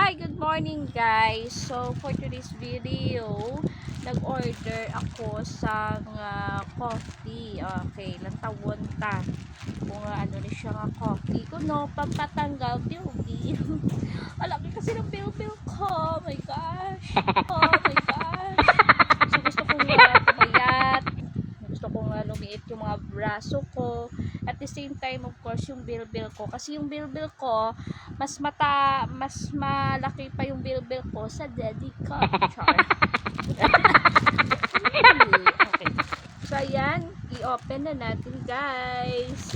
Hi, good morning guys. So for today's video, nag-order ako sa coffee. Okay, lantawon ta. Kung ano ni siya nga coffee ko no, pampatanggal bilbil. Alam niyo kasi ng bilbil ko. Oh my gosh. Oh my gosh. So gusto kong pumayat. Gusto kong lumiit yung mga braso ko. At the same time, of course, yung bilbil ko. Kasi yung bilbil ko, mas malaki pa yung bilbil ko sa daddy ko. Char. Okay. So, ayan. I-open na natin, guys.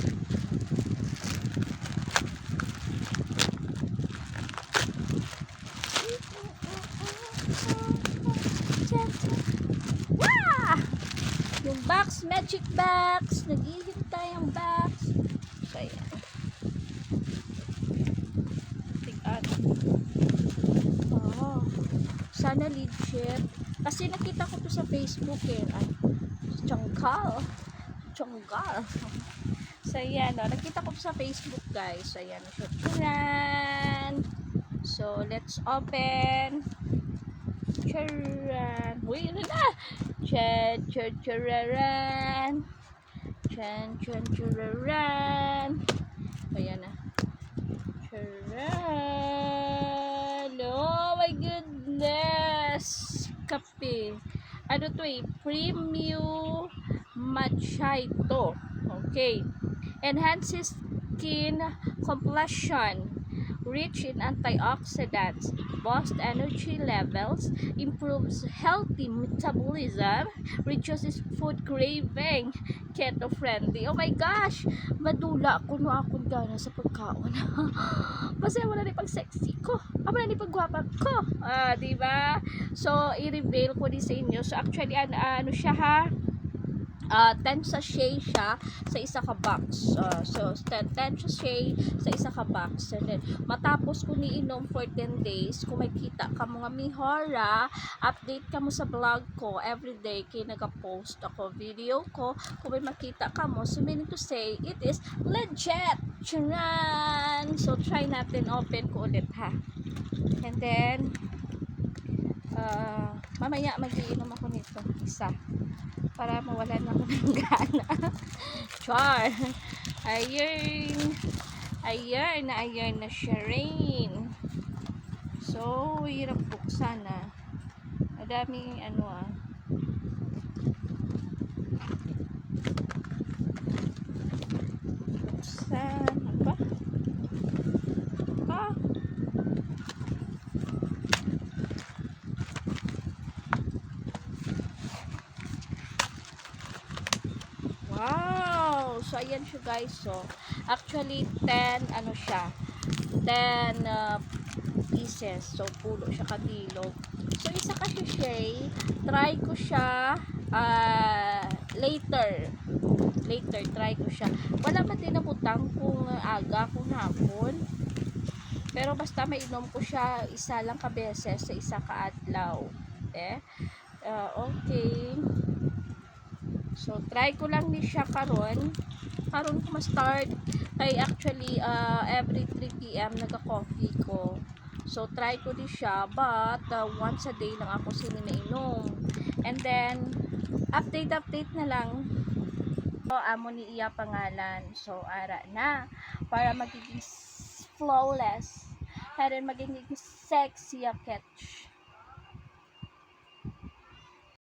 Wow! Yung box, magic box. Naghihintay ang box. So, ayan. Oh, sana legit. Kasi nakita ko to sa Facebook eh. Ay, Chonggal. So, ayan. Nakita ko to sa Facebook, guys. So, ayan. So, let's open. Charan. Uy, ano na? Chararan. Chararan. Ayan na. Charan. Oh my goodness. Kape. Ano to eh? Premium matcha ito. Okay. Enhances skin complexion. Rich in antioxidants, boosts energy levels, improves healthy metabolism, reduces food craving, keto-friendly. Oh my gosh! Madula ko no akong gana sa pagkaon. Masaya wala ni pag sexy ko. Wala ni pag gwapa ko. Diba? So, i-reveal ko din sa inyo. So, actually, ano siya ha? 10 sachet siya sa isa ka box. So 10 sachet sa isa ka box. And then, matapos ko niinom for 10 days, kung makita ka mga mihora, update ka mo sa vlog ko everyday kay nag-post ako video ko. Kung may makita ka mo, so meaning to say, it is legit. Charan! So, try natin. Open ko ulit ha. And then, mamaya mag-iinom ako nito. Isa. Para mawalan ako ng gana. Char. Ayun. Ayun na siya rin. So, hirap buksan na. Madaming buksan. Ano ba? Wow! So, ayan siya guys. So, actually, 10 siya. 10 pieces. So, pulo siya kadilog. So, isa kasi siya, try ko siya later. Try ko siya. Wala man din nabutang kung aga, kung hapon. Pero basta mainom ko siya isa lang ka beses sa isa ka adlaw. Okay. So, try ko lang ni siya karon ko ma-start kay actually every 3 PM nagka-coffee ko. So, try ko di siya but once a day lang ako sinainom. And then, update na lang. So, amo ni iya pangalan. So, ara na para magiging flawless. And then, magiging sexy a catch.